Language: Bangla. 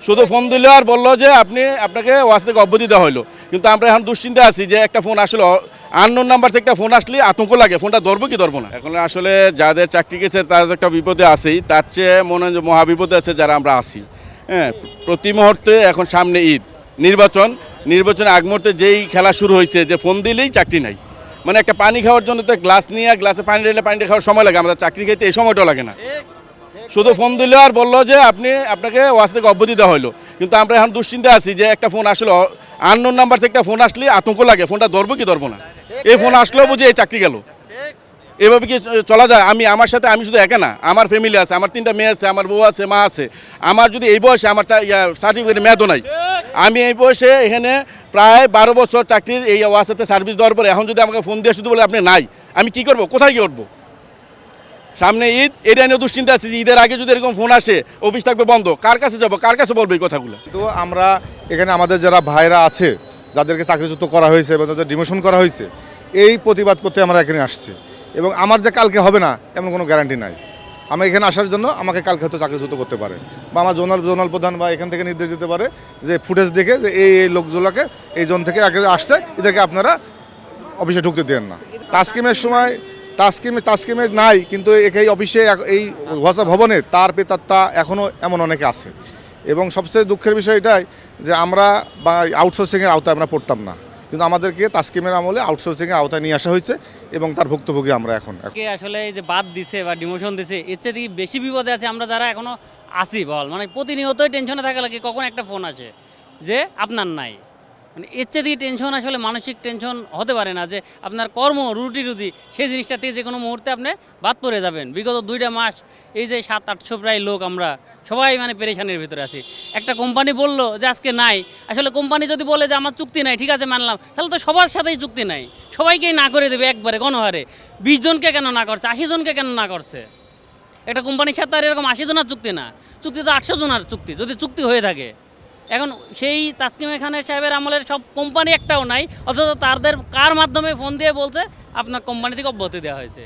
শুধু ফোন দিলে আর বললো যে আপনাকে ওয়াজ থেকে অব্যাহতি দেওয়া হলো, কিন্তু আমরা এখন দুশ্চিন্তা আছি যে একটা ফোন আসলে আননোন নাম্বার থেকে একটা ফোন আসলে আতঙ্ক লাগে, ফোনটা ধরবো কি ধরবো না। এখন আসলে যাদের চাকরি গেছে তারা তো একটা বিপদে আছেই, তার চেয়ে মনে হয় যে মহাবিপদে আছে যারা আমরা আছি। হ্যাঁ, প্রতি মুহূর্তে এখন সামনে ঈদ, নির্বাচনের আগ মুহূর্তে যেই খেলা শুরু হয়েছে যে ফোন দিলেই চাকরি নাই, মানে একটা পানি খাওয়ার জন্য তো গ্লাস নিয়ে গ্লাসে পানি ঢেলে পানিটা খাওয়ার সময় লাগে, আমাদের চাকরি খেতে এই সময়টাও লাগে না। শুধু ফোন দিলে আর বললো যে আপনাকে ওয়াজ থেকে অব্যাহতি দেওয়া হলো, কিন্তু আমরা এখন দুশ্চিন্তা আছি যে একটা ফোন আসলে আননোন নাম্বার থেকে একটা ফোন আসলে আতঙ্ক লাগে, ফোনটা ধরবো কি ধরবো না। এই ফোন আসলেও বুঝি এই চাকরি গেল, এভাবে কি চলা যায়? আমার সাথে আমি শুধু একা না, আমার ফ্যামিলি আছে, আমার 3টা মেয়ে আছে, আমার বউ আছে, মা আছে। আমার যদি এই বয়সে আমার সার্টিফিকেট মেয়াদও নাই, আমি এই বয়সে এখানে প্রায় 12 বছর চাকরির এই ওয়াসাতে সার্ভিস দেওয়ার পরে এখন যদি আমাকে ফোন দিয়ে শুধু বলে আপনি নাই, আমি কি করব, কোথায় কি করবো? সামনে ঈদ, এটা নিয়ে দুশ্চিন্তা আছে যে ঈদের আগে যদি এরকম ফোন আসে অফিস থাকবে বন্ধ, কার কাছে যাব, কার কাছে বলবো এই কথাগুলো? তো আমরা এখানে আমাদের যারা ভাইরা আছে, যাদেরকে চাকরিচ্যুত করা হয়েছে এবং তাদের ডিমোশন করা হয়েছে, এই প্রতিবাদ করতে আমরা এখানে আসছি। এবং আমার যে কালকে হবে না এমন কোনো গ্যারান্টি নাই। আমি এখানে আসার জন্য আমাকে কালকে হয়তো চাকরিচ্যুত করতে পারে, বা আমার জোনাল প্রধান বা এখান থেকে নির্দেশ দিতে পারে যে ফুটেজ দেখে যে এই লোকগুলোকে এই জোন থেকে আগে আসছে, এদেরকে আপনারা অফিসে ঢুকতে দেন না। তাস্কিমের সময় তাস্কিমের নাই, কিন্তু এই অফিসে এই ওয়াসা ভবনে তার পেতাত্তা এখনও এমন অনেকে আছে। এবং সবচেয়ে দুঃখের বিষয় এটাই যে আমরা বা আউটসোর্সিংয়ের আওতায় আমরা পড়তাম না, কিন্তু আমাদেরকে তাস্কিমের আমলে আউটসোর্সিংয়ের আওতায় নিয়ে আসা হয়েছে এবং তার ভুক্তভোগী আমরা এখন। আসলে এই যে বাদ দিছে বা ডিমোশন দিছে, এর চেয়ে বেশি বিপদে আছে আমরা যারা এখনো আছি। মানে প্রতিনিয়তই টেনশনে থাকা লাগে কখন একটা ফোন আসে যে আপনার নাই। মানে এর চেয়ে টেনশন আসলে মানসিক টেনশন হতে পারে না, যে আপনার কর্ম রুজি সেই জিনিসটা থেকে যে কোনো মুহূর্তে আপনি বাদ পড়ে যাবেন। বিগত 2টা মাস এই যে 700-800 প্রায় লোক আমরা সবাই মানে পেরেশানির ভিতরে আছি। একটা কোম্পানি বললো যে আজকে নাই, আসলে কোম্পানি যদি বলে যে আমার চুক্তি নাই, ঠিক আছে মানলাম, তাহলে তো সবার সাথেই চুক্তি নাই, সবাইকেই না করে দেবে একবারে গণহারে। 20 জনকে কেন না করছে, 80 জনকে কেন না করছে? একটা কোম্পানির সাথে আর এরকম 80 জনের চুক্তি না, চুক্তি তো 800 জনের চুক্তি, যদি চুক্তি হয়ে থাকে। এখন সেই তাসকিম খানের সাহেবের আমলের সব কোম্পানি একটাও নাই, অথচ তাদের কার মাধ্যমে ফোন দিয়ে বলছে আপনার কোম্পানি থেকে অব্যাহতি দেওয়া হয়েছে।